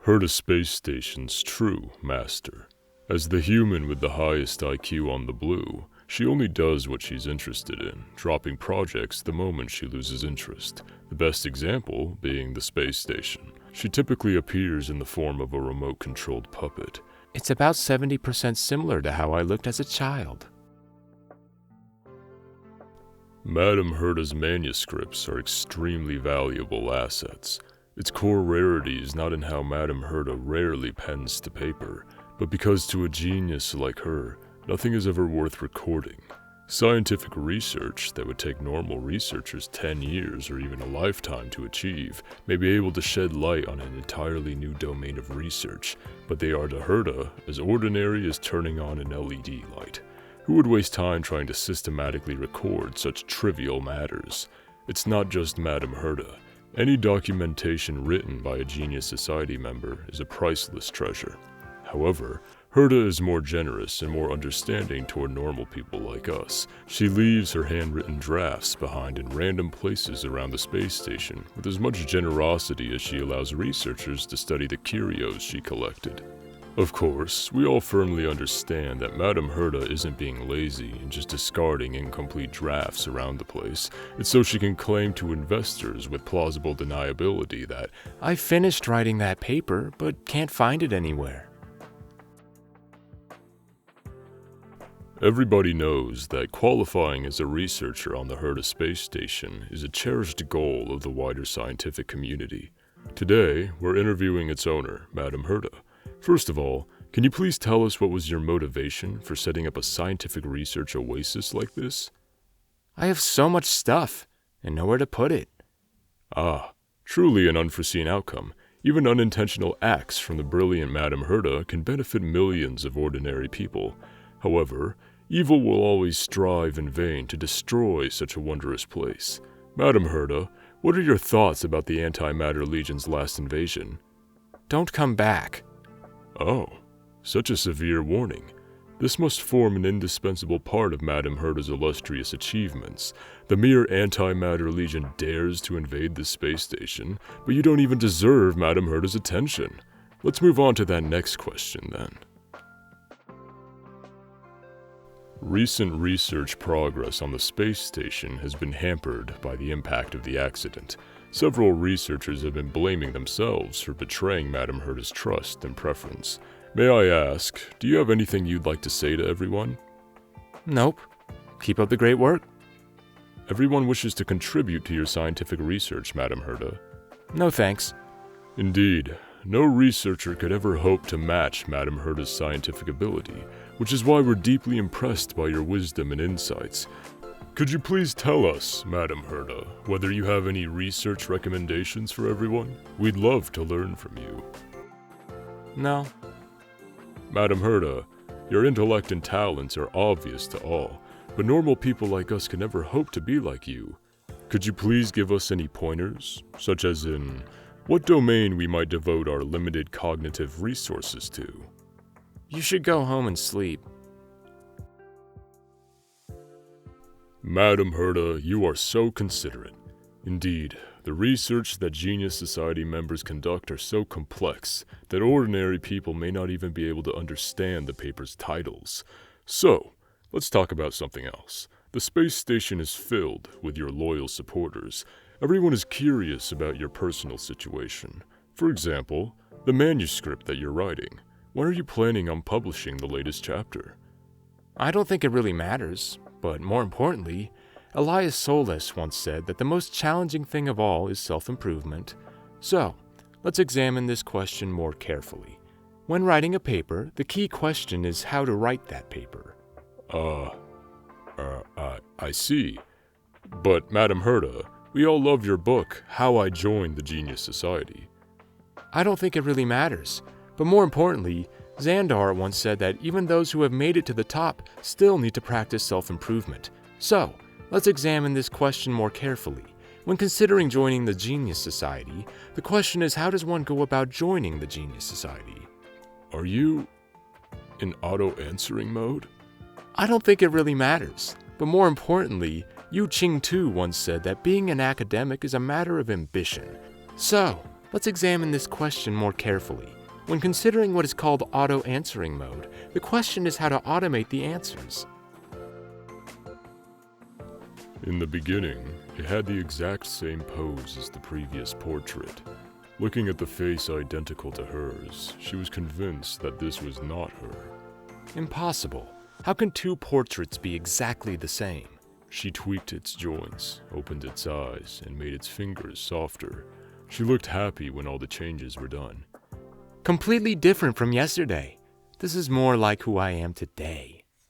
Herta Space Station's true master. As the human with the highest IQ on the blue, she only does what she's interested in, dropping projects the moment she loses interest. The best example being the space station. She typically appears in the form of a remote-controlled puppet. It's about 70% similar to how I looked as a child. Madam Herta's manuscripts are extremely valuable assets. Its core rarity is not in how Madam Herta rarely pens to paper, but because to a genius like her, nothing is ever worth recording. Scientific research that would take normal researchers 10 years or even a lifetime to achieve may be able to shed light on an entirely new domain of research, but they are to Herta as ordinary as turning on an LED light. Who would waste time trying to systematically record such trivial matters? It's not just Madam Herta. Any documentation written by a Genius Society member is a priceless treasure. However, Herta is more generous and more understanding toward normal people like us. She leaves her handwritten drafts behind in random places around the space station with as much generosity as she allows researchers to study the curios she collected. Of course, we all firmly understand that Madam Herta isn't being lazy and just discarding incomplete drafts around the place. It's so she can claim to investors with plausible deniability that, I finished writing that paper, but can't find it anywhere. Everybody knows that qualifying as a researcher on the Herta space station is a cherished goal of the wider scientific community. Today, we're interviewing its owner, Madam Herta. First of all, can you please tell us what was your motivation for setting up a scientific research oasis like this? I have so much stuff, and nowhere to put it. Ah, truly an unforeseen outcome. Even unintentional acts from the brilliant Madam Herta can benefit millions of ordinary people. However, evil will always strive in vain to destroy such a wondrous place. Madam Herta, what are your thoughts about the Antimatter Legion's last invasion? Don't come back. Oh, such a severe warning. This must form an indispensable part of Madam Herta's illustrious achievements. The mere Antimatter Legion dares to invade the space station, but you don't even deserve Madam Herta's attention. Let's move on to that next question then. Recent research progress on the space station has been hampered by the impact of the accident. Several researchers have been blaming themselves for betraying Madam Herta's trust and preference. May I ask, do you have anything you'd like to say to everyone? Nope. Keep up the great work. Everyone wishes to contribute to your scientific research, Madam Herta. No thanks. Indeed, no researcher could ever hope to match Madam Herta's scientific ability, which is why we're deeply impressed by your wisdom and insights. Could you please tell us, Madam Herta, whether you have any research recommendations for everyone? We'd love to learn from you. No. Madam Herta, your intellect and talents are obvious to all, but normal people like us can never hope to be like you. Could you please give us any pointers, such as in what domain we might devote our limited cognitive resources to? You should go home and sleep. Madam Herta, you are so considerate. Indeed, the research that Genius Society members conduct are so complex that ordinary people may not even be able to understand the paper's titles. So, let's talk about something else. The space station is filled with your loyal supporters. Everyone is curious about your personal situation. For example, the manuscript that you're writing. When are you planning on publishing the latest chapter? I don't think it really matters, but more importantly, Elias Solis once said that the most challenging thing of all is self-improvement. So, let's examine this question more carefully. When writing a paper, the key question is how to write that paper. I see. But, Madam Herta, we all love your book, How I Joined the Genius Society. I don't think it really matters, but more importantly, Xandar once said that even those who have made it to the top still need to practice self-improvement. So, let's examine this question more carefully. When considering joining the Genius Society, the question is how does one go about joining the Genius Society? Are you in auto-answering mode? I don't think it really matters, but more importantly, Yu Qing Tu once said that being an academic is a matter of ambition. So, Let's examine this question more carefully. When considering what is called auto-answering mode, the question is how to automate the answers. In the beginning, it had the exact same pose as the previous portrait. Looking at the face identical to hers, she was convinced that this was not her. Impossible. How can two portraits be exactly the same? She tweaked its joints, opened its eyes, and made its fingers softer. She looked happy when all the changes were done. Completely different from yesterday. This is more like who I am today.